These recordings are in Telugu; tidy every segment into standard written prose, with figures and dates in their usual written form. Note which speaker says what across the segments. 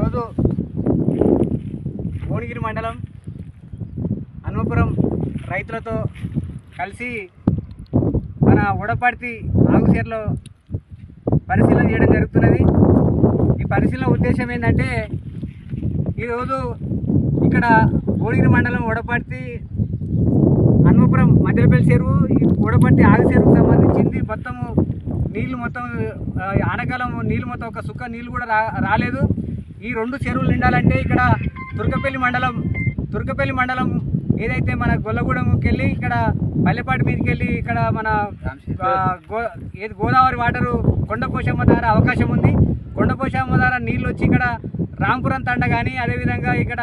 Speaker 1: ఈరోజు భువనగిరి మండలం హనుమపురం రైతులతో కలిసి మన ఉడపర్తి ఆగుచేరులో పరిశీలన చేయడం జరుగుతున్నది. ఈ పరిశీలన ఉద్దేశం ఏంటంటే ఈరోజు ఇక్కడ భువనగిరి మండలం ఉడపర్తి హనుమపురం మధ్యలపల్లి చెరువు ఈ ఉడపర్తి ఆగు చెరువుకు సంబంధించింది. నీళ్లు ఆనకాలం నీళ్ళు మొత్తం ఒక సుక్క నీళ్ళు కూడా రాలేదు. ఈ రెండు చెరువులు నిండాలంటే ఇక్కడ తుర్కపల్లి మండలం ఏదైతే మన గొల్లగూడెంకి వెళ్ళి ఇక్కడ పల్లెపాటి మీదకి వెళ్ళి ఇక్కడ మన గోదావరి వాటరు కొండపోశమ్మ ద్వారా అవకాశం ఉంది. కొండపోశమ్మ ద్వారా నీళ్ళు వచ్చి ఇక్కడ రాంపురం తండ కానీ అదేవిధంగా ఇక్కడ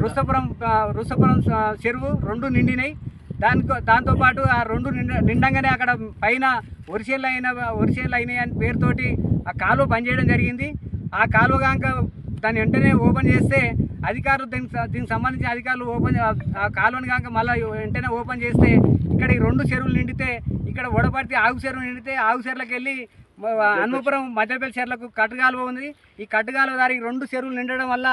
Speaker 1: రుస్తపురం చెరువు రెండు నిండినాయి. దాంతోపాటు ఆ రెండు నిండంగానే అక్కడ పైన వరిసేళ్ళు అయినాయి అని పేరుతోటి ఆ కాలువ బంద్ చేయడం జరిగింది. ఆ కాలువ కాక దాన్ని వెంటనే ఓపెన్ చేస్తే అధికారులు దీనికి సంబంధించిన అధికారులు ఆ కాలువని కాక మళ్ళీ వెంటనే ఓపెన్ చేస్తే ఇక్కడ ఈ రెండు చెరువులు నిండితే ఇక్కడ ఉడపర్తి ఆగు చెరువు నిండితే ఆగు చెరువులకు వెళ్ళి హనుమపురం మధ్యపల్లి చెరువులకు కట్టుగాలువ ఉంది. ఈ కట్టుగాలువ ద్వారా ఈ రెండు చెరువులు నిండడం వల్ల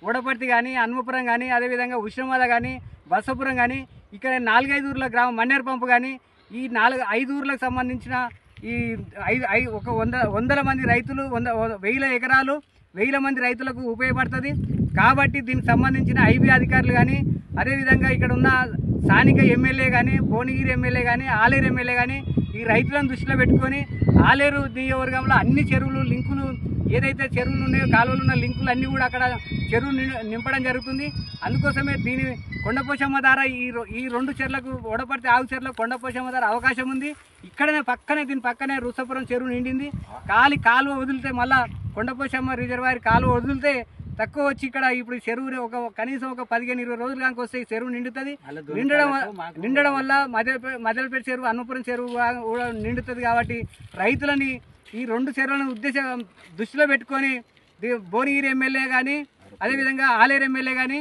Speaker 1: ఉడపర్తి కానీ హనుమపురం కానీ అదేవిధంగా ఉష్ణమాల కానీ బసపురం కానీ ఇక్కడ 4-5 ఊర్ల గ్రామం మన్నేరు పంపు కానీ ఈ 4-5 ఊర్లకు సంబంధించిన ఈ ఒక వందల మంది రైతులు 1000 ఎకరాలు 1000 మంది రైతులకు ఉపయోగపడుతుంది. కాబట్టి దీనికి సంబంధించిన ఐబీ అధికారులు కానీ అదేవిధంగా ఇక్కడ ఉన్న స్థానిక ఎమ్మెల్యే కానీ భువనగిరి ఎమ్మెల్యే కానీ ఆలేరు ఎమ్మెల్యే కానీ ఈ రైతులను దృష్టిలో పెట్టుకొని ఆలేరు నియోజకవర్గంలో అన్ని చెరువులు లింకులు ఏదైతే చెరువులు ఉన్నాయో కాలువలు ఉన్న లింకులు అన్నీ కూడా అక్కడ చెరువు నింపడం జరుగుతుంది. అందుకోసమే దీని కొండపోశమ్మ ద్వారా ఈ రెండు చెరువులకు ఉడపర్తి ఆగు చెరువులకు కొండపోశమ్మ ద్వారా అవకాశం ఉంది. దీని పక్కనే రుస్తపురం చెరువు నిండింది. కాలువ వదిలితే మళ్ళా కొండపోశమ్మ రిజర్వాయర్ కాలువ వదిలితే తక్కువ వచ్చి ఇక్కడ ఇప్పుడు చెరువు కనీసం ఒక 15-20 రోజులు కనుక వస్తే ఈ చెరువు నిండుతుంది. నిండడం వల్ల మధ్యలపల్లి చెరువు హనుమపురం చెరువు కూడా నిండుతుంది. కాబట్టి రైతులని ఈ రెండు చెరువులను దృష్టిలో పెట్టుకొని భువనగిరి ఎమ్మెల్యే కానీ అదేవిధంగా ఆలేరు ఎమ్మెల్యే కానీ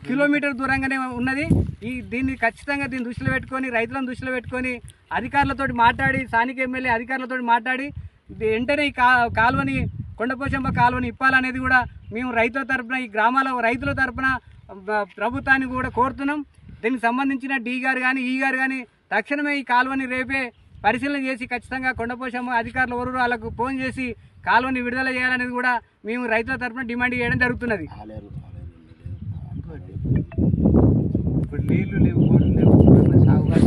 Speaker 1: కిలోమీటర్ దూరంగానే ఉన్నది. ఖచ్చితంగా దీన్ని దృష్టిలో పెట్టుకొని రైతులను దృష్టిలో పెట్టుకొని అధికారులతో మాట్లాడి స్థానిక ఎమ్మెల్యే అధికారులతో మాట్లాడి వెంటనే ఈ కాలువని కొండపోశమ్మ కాలువని ఇప్పాలనేది కూడా మేము రైతుల తరఫున ఈ గ్రామాల రైతుల తరఫున ప్రభుత్వాన్ని కూడా కోరుతున్నాం. దీనికి సంబంధించిన డి గారు కానీ ఈ గారు కానీ తక్షణమే ఈ కాలువని రేపే పరిశీలన చేసి ఖచ్చితంగా కొండపోశమ్మ అధికారులు ఎవరు వాళ్ళకు ఫోన్ చేసి కాలువని విడుదల చేయాలనేది కూడా మేము రైతుల తరఫున డిమాండ్ చేయడం జరుగుతున్నది.
Speaker 2: ఇప్పుడు నీళ్లు లేవు, సాగుగా